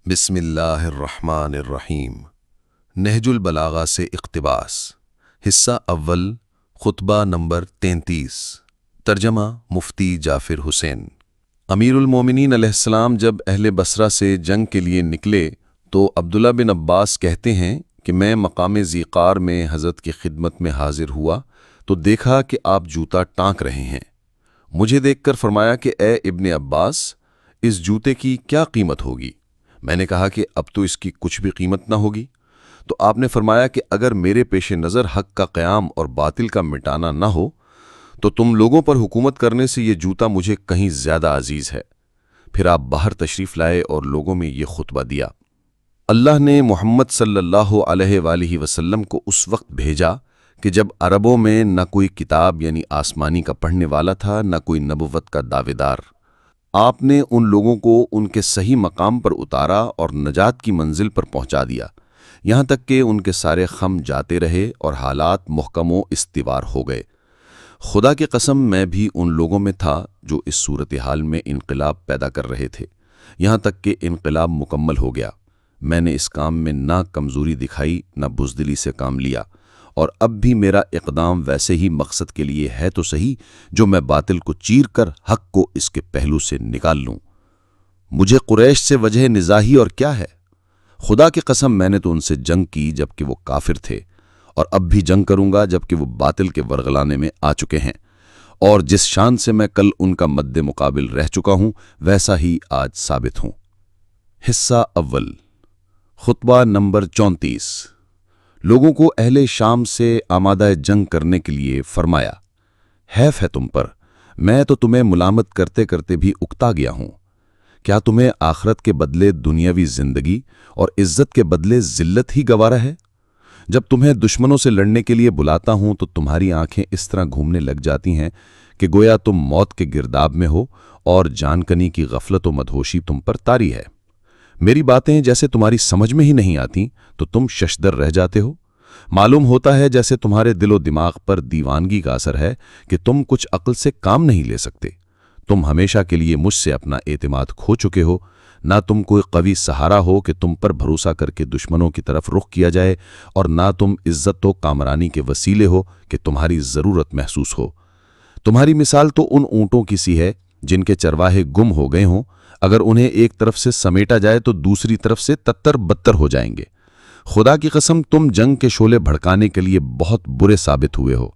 بسم اللہ الرحمن الرحیم۔ نہج البلاغہ سے اقتباس، حصہ اول، خطبہ نمبر 33۔ ترجمہ مفتی جعفر حسین۔ امیر المومنین علیہ السلام جب اہل بصرہ سے جنگ کے لیے نکلے تو عبداللہ بن عباس کہتے ہیں کہ میں مقام ذیقار میں حضرت کی خدمت میں حاضر ہوا تو دیکھا کہ آپ جوتا ٹانک رہے ہیں۔ مجھے دیکھ کر فرمایا کہ اے ابن عباس، اس جوتے کی کیا قیمت ہوگی؟ میں نے کہا کہ اب تو اس کی کچھ بھی قیمت نہ ہوگی۔ تو آپ نے فرمایا کہ اگر میرے پیش نظر حق کا قیام اور باطل کا مٹانا نہ ہو تو تم لوگوں پر حکومت کرنے سے یہ جوتا مجھے کہیں زیادہ عزیز ہے۔ پھر آپ باہر تشریف لائے اور لوگوں میں یہ خطبہ دیا۔ اللہ نے محمد صلی اللہ علیہ وآلہ وسلم کو اس وقت بھیجا کہ جب عربوں میں نہ کوئی کتاب یعنی آسمانی کا پڑھنے والا تھا، نہ کوئی نبوت کا دعوے دار۔ آپ نے ان لوگوں کو ان کے صحیح مقام پر اتارا اور نجات کی منزل پر پہنچا دیا، یہاں تک کہ ان کے سارے خم جاتے رہے اور حالات محکم و استوار ہو گئے۔ خدا کی قسم میں بھی ان لوگوں میں تھا جو اس صورتحال میں انقلاب پیدا کر رہے تھے، یہاں تک کہ انقلاب مکمل ہو گیا۔ میں نے اس کام میں نہ کمزوری دکھائی نہ بزدلی سے کام لیا، اور اب بھی میرا اقدام ویسے ہی مقصد کے لیے ہے تو صحیح جو میں باطل کو چیر کر حق کو اس کے پہلو سے نکال لوں۔ مجھے قریش سے وجہ نزاعی اور کیا ہے؟ خدا کی قسم میں نے تو ان سے جنگ کی جبکہ وہ کافر تھے، اور اب بھی جنگ کروں گا جبکہ وہ باطل کے ورغلانے میں آ چکے ہیں، اور جس شان سے میں کل ان کا مد مقابل رہ چکا ہوں ویسا ہی آج ثابت ہوں۔ حصہ اول، خطبہ نمبر 34۔ لوگوں کو اہل شام سے آمادہ جنگ کرنے کے لیے فرمایا، حیف ہے تم پر، میں تو تمہیں ملامت کرتے کرتے بھی اکتا گیا ہوں۔ کیا تمہیں آخرت کے بدلے دنیاوی زندگی اور عزت کے بدلے ذلت ہی گوارا ہے؟ جب تمہیں دشمنوں سے لڑنے کے لیے بلاتا ہوں تو تمہاری آنکھیں اس طرح گھومنے لگ جاتی ہیں کہ گویا تم موت کے گرداب میں ہو اور جان کنی کی غفلت و مدہوشی تم پر طاری ہے۔ میری باتیں جیسے تمہاری سمجھ میں ہی نہیں آتی تو تم ششدر رہ جاتے ہو۔ معلوم ہوتا ہے جیسے تمہارے دل و دماغ پر دیوانگی کا اثر ہے کہ تم کچھ عقل سے کام نہیں لے سکتے۔ تم ہمیشہ کے لیے مجھ سے اپنا اعتماد کھو چکے ہو، نہ تم کوئی قوی سہارا ہو کہ تم پر بھروسہ کر کے دشمنوں کی طرف رخ کیا جائے، اور نہ تم عزت و کامرانی کے وسیلے ہو کہ تمہاری ضرورت محسوس ہو۔ تمہاری مثال تو ان اونٹوں کی سی ہے جن کے چرواہے گم ہو گئے ہوں، اگر انہیں ایک طرف سے سمیٹا جائے تو دوسری طرف سے تتر بتر ہو جائیں گے۔ خدا کی قسم تم جنگ کے شعلے بھڑکانے کے لیے بہت برے ثابت ہوئے ہو۔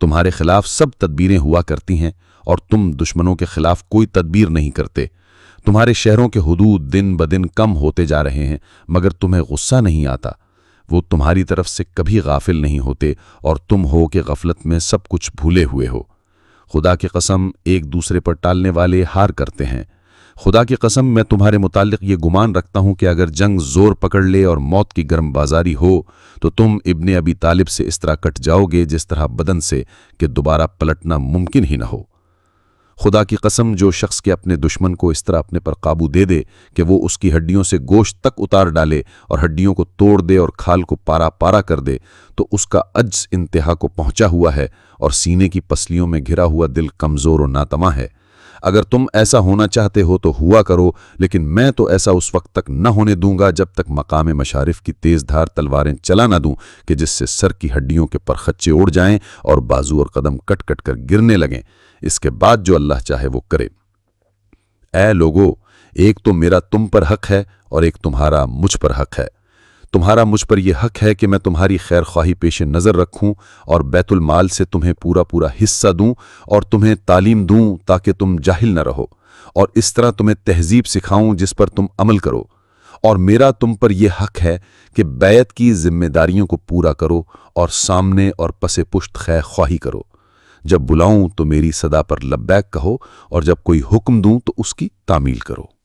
تمہارے خلاف سب تدبیریں ہوا کرتی ہیں اور تم دشمنوں کے خلاف کوئی تدبیر نہیں کرتے۔ تمہارے شہروں کے حدود دن بدن کم ہوتے جا رہے ہیں مگر تمہیں غصہ نہیں آتا۔ وہ تمہاری طرف سے کبھی غافل نہیں ہوتے اور تم ہو کہ غفلت میں سب کچھ بھولے ہوئے ہو۔ خدا کی قسم ایک دوسرے پر ٹالنے والے ہار کرتے ہیں۔ خدا کی قسم میں تمہارے متعلق یہ گمان رکھتا ہوں کہ اگر جنگ زور پکڑ لے اور موت کی گرم بازاری ہو تو تم ابن ابی طالب سے اس طرح کٹ جاؤ گے جس طرح بدن سے کہ دوبارہ پلٹنا ممکن ہی نہ ہو۔ خدا کی قسم جو شخص کے اپنے دشمن کو اس طرح اپنے پر قابو دے دے کہ وہ اس کی ہڈیوں سے گوشت تک اتار ڈالے اور ہڈیوں کو توڑ دے اور کھال کو پارا پارا کر دے تو اس کا عجز انتہا کو پہنچا ہوا ہے اور سینے کی پسلیوں میں گھرا ہوا دل کمزور و ناتما ہے۔ اگر تم ایسا ہونا چاہتے ہو تو ہوا کرو، لیکن میں تو ایسا اس وقت تک نہ ہونے دوں گا جب تک مقام مشارف کی تیز دھار تلواریں چلا نہ دوں کہ جس سے سر کی ہڈیوں کے پرخچے اڑ جائیں اور بازو اور قدم کٹ کٹ کر گرنے لگیں۔ اس کے بعد جو اللہ چاہے وہ کرے۔ اے لوگو، ایک تو میرا تم پر حق ہے اور ایک تمہارا مجھ پر حق ہے۔ تمہارا مجھ پر یہ حق ہے کہ میں تمہاری خیر خواہی پیش نظر رکھوں اور بیت المال سے تمہیں پورا پورا حصہ دوں اور تمہیں تعلیم دوں تاکہ تم جاہل نہ رہو، اور اس طرح تمہیں تہذیب سکھاؤں جس پر تم عمل کرو۔ اور میرا تم پر یہ حق ہے کہ بیعت کی ذمہ داریوں کو پورا کرو اور سامنے اور پس پشت خیر خواہی کرو۔ جب بلاؤں تو میری صدا پر لبیک کہو، اور جب کوئی حکم دوں تو اس کی تعمیل کرو۔